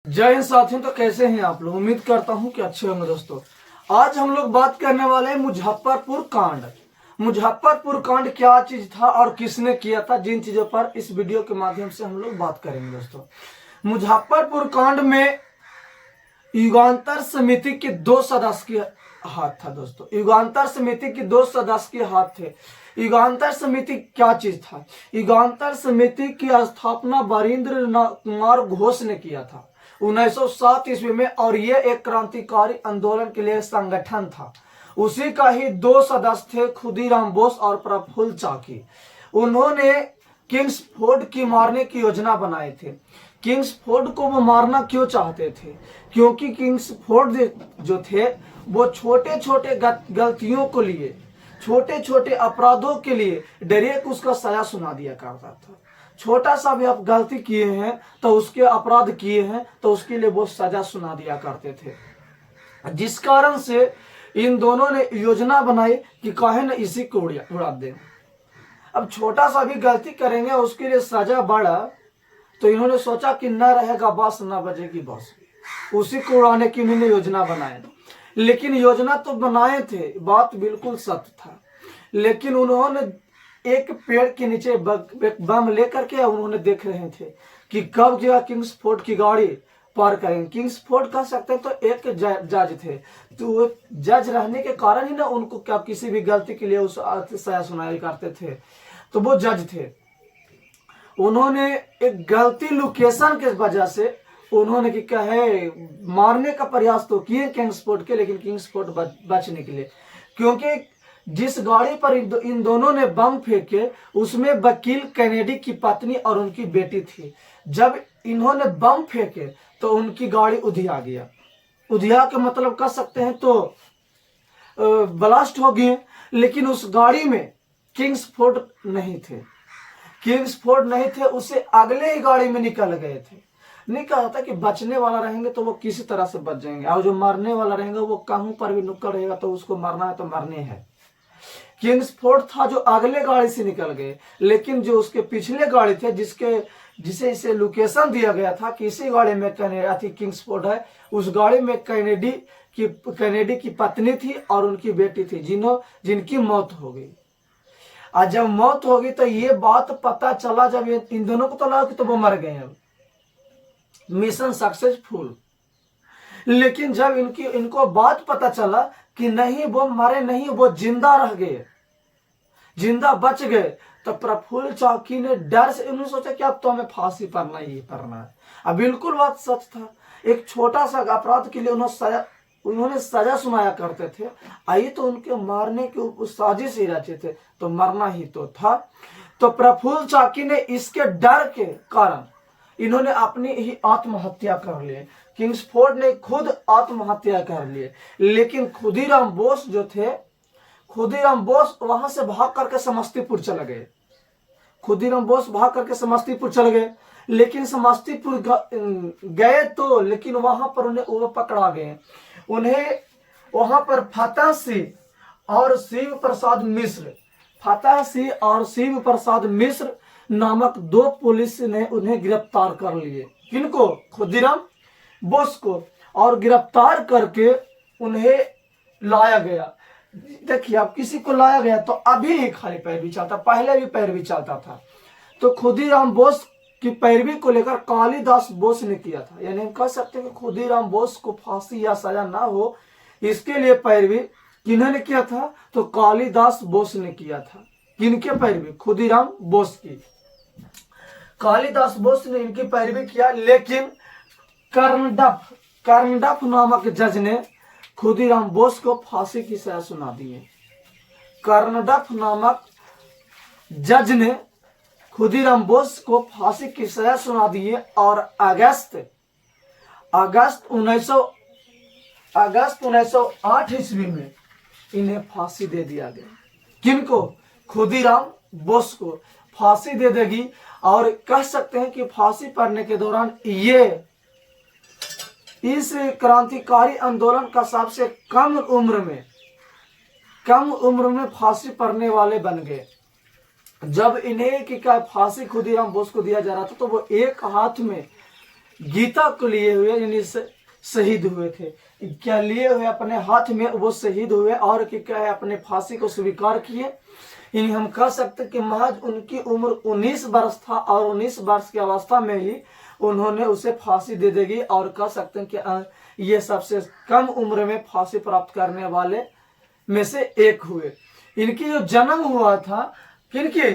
जय हिंद साथियों। तो कैसे हैं आप लोग? उम्मीद करता हूं कि अच्छे होंगे दोस्तों। आज हम लोग बात करने वाले हैं मुजफ्फरपुर कांड। मुजफ्फरपुर कांड क्या चीज था और किसने किया था, जिन चीजों पर इस वीडियो के माध्यम से हम लोग बात करेंगे दोस्तों। मुजफ्फरपुर कांड में युगांतर समिति के दो सदस्य के हाथ था दोस्तों। युगांतर समिति के दो सदस्य के हाथ थे। युगांतर समिति क्या चीज था? युगांतर समिति की स्थापना वीरेंद्र कुमार घोष ने किया था 1907 ईस्वी में, और ये एक क्रांतिकारी आंदोलन के लिए संगठन था। उसी का ही दो सदस्य थे, खुदीराम बोस और प्रफुल्ल चाकी। उन्होंने किंग्सफोर्ड की मारने की योजना बनाए थे। किंग्सफोर्ड को वो मारना क्यों चाहते थे? क्योंकि किंग्सफोर्ड जो थे वो छोटे छोटे गलतियों को लिए, छोटे छोटे अपराधों के लिए डायरेक्ट उसका सजा सुना दिया करता था। छोटा सा भी आप गलती किए हैं तो उसके अपराध किए हैं तो उसके लिए वो सजा सुना दिया करते थे। जिस कारण से इन दोनों ने योजना बनाई कि काहे न इसी को उड़ा दें। अब छोटा सा भी गलती करेंगे उसके लिए सजा बड़ा, तो इन्होंने सोचा कि न रहेगा बस न बजेगी बस, उसी को उड़ाने की इन्होंने योजना बनाई। लेकिन योजना तो बनाए थे, बात बिल्कुल सत्य था, लेकिन उन्होंने एक पेड़ के नीचे एक बम लेकर के उन्होंने देख रहे थे कि कब जो किंग्सफोर्ड की गाड़ी पार करेंगे। किंग्सफोर्ड कह सकते हैं तो एक जज थे, तो जज रहने के कारण ही ना उनको क्या किसी भी गलती के लिए उस सजा सुनाई करते थे। तो वो जज थे, उन्होंने एक गलती लोकेशन के वजह से उन्होंने क्या है मारने का प्रयास तो किए किंग्सफोर्ड के, लेकिन किंग्सफोर्ड बचने के लिए, क्योंकि जिस गाड़ी पर इन दोनों ने बम फेंके उसमें वकील कैनेडी की पत्नी और उनकी बेटी थी। जब इन्होंने बम फेंके तो उनकी गाड़ी उधिया गया। उधिया के मतलब कह सकते हैं तो ब्लास्ट हो गए, लेकिन उस गाड़ी में किंग्सफोर्ड नहीं थे। किंग्सफोर्ड नहीं थे, उससे अगले ही गाड़ी में निकल गए थे। नहीं कहा था कि बचने वाला रहेंगे तो वो किसी तरह से बच जाएंगे, और जो मरने वाला रहेगा वो कहीं पर भी नुक्कड़ रहेगा तो उसको मरना है तो मरने है। किंग्सफोर्ड था जो अगले गाड़ी से निकल गए, लेकिन जो उसके पिछले गाड़ी थे जिसे इसे लोकेशन दिया गया था कि इसी गाड़ी में कैनेडी किंग्सफोर्ड है, उस गाड़ी में कैनेडी की पत्नी थी और उनकी बेटी थी, जिनकी मौत हो गई। और जब मौत हो गई तो ये बात पता चला, जब इन दोनों को तो लगा कि तो वो मर गए हैं, मिशन सक्सेसफुल। लेकिन जब इनको बात पता चला कि नहीं वो मरे नहीं, वो जिंदा रह गए, जिंदा बच गए, तो प्रफुल्ल चाकी ने डर से उन्होंने सोचा कि अब तो हमें फांसी करना ही करना है। अब बिल्कुल बात सच था, एक छोटा सा अपराध के लिए उन्होंने सजा सुनाया करते थे। आइए तो उनके मारने की साजिश ही रचे थे, तो मरना ही तो था। तो प्रफुल्ल चाकी ने इसके डर के कारण इन्होंने अपनी ही आत्महत्या कर लिए। किंग्सफोर्ड ने खुद आत्महत्या कर लिए, लेकिन खुदीराम बोस जो थे, खुदीराम बोस वहां से भाग करके समस्तीपुर चले गए। खुदीराम बोस भाग करके समस्तीपुर चले गए, लेकिन समस्तीपुर गए तो लेकिन वहां पर वो पकड़ा गए। उन्हें वहां पर फतेह सिंह और शिव प्रसाद मिश्र नामक दो पुलिस ने उन्हें गिरफ्तार कर लिए। किनको? खुदीराम बोस को। और गिरफ्तार करके उन्हें लाया गया। देखिए, अब किसी को लाया गया तो अभी ही खाली पैर भी चलता, पहले भी पैर भी चलता था। तो खुदीराम बोस की पैरवी को लेकर कालिदास बोस ने किया था, यानी हम कह सकते हैं कि खुदीराम बोस को फांसी या सजा ना हो इसके लिए पैरवी किन्होंने किया था? तो कालिदास बोस ने किया था। किनके पैरवी? खुदीराम बोस की। कालिदास बोस ने इनकी पैरवी किया, लेकिन कर्णडफ नामक जज ने खुदीराम बोस को फांसी की सजा सुना दी है। कर्णडफ नामक जज ने खुदीराम बोस को फांसी की सजा सुना दी है, और अगस्त 1908 ईस्वी में इन्हें फांसी दे दिया गया। किनको? खुदीराम बोस को फांसी दे देगी। और कह सकते हैं कि फांसी पड़ने के दौरान ये इस क्रांतिकारी आंदोलन का सबसे कम उम्र में फांसी पड़ने वाले बन गए। जब इन्हें कि क्या फांसी खुदीराम बोस को दिया जा रहा था तो वो एक हाथ में गीता को लिए हुए यानी शहीद हुए थे। क्या लिए हुए अपने हाथ में वो शहीद हुए और क्या है अपने फांसी को स्वीकार किए। यानी हम कह सकते कि महज उनकी उम्र 19 वर्ष था और 19 वर्ष की अवस्था में ही उन्होंने उसे फांसी दे देगी और कह सकते हैं कि ये सबसे कम उम्र में फांसी प्राप्त करने वाले में से एक हुए। इनकी जो जन्म हुआ था किनके,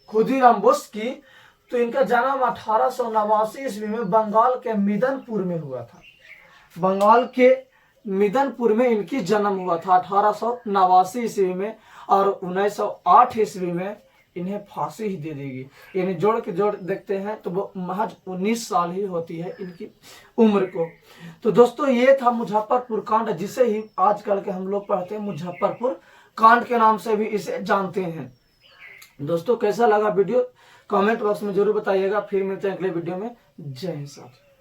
खुदीराम बोस की, तो इनका जन्म 1889 ईस्वी में बंगाल के मिदनपुर में हुआ था। बंगाल के मिदनपुर में इनकी जन्म हुआ था 1889 ईस्वी में और 1908 ईस्वी में इन्हें फांसी ही दे देगी। यानी जोड़ के जोड़ देखते हैं तो वो महज 19 साल ही होती है इनकी उम्र को। तो दोस्तों ये था मुजफ्फरपुर कांड, जिसे ही आजकल के हम लोग पढ़ते हैं मुजफ्फरपुर कांड के नाम से भी इसे जानते हैं। दोस्तों कैसा लगा वीडियो कमेंट बॉक्स में जरूर बताइएगा। फिर मिलते हैं अगले वीडियो में। जय हिंद साथ।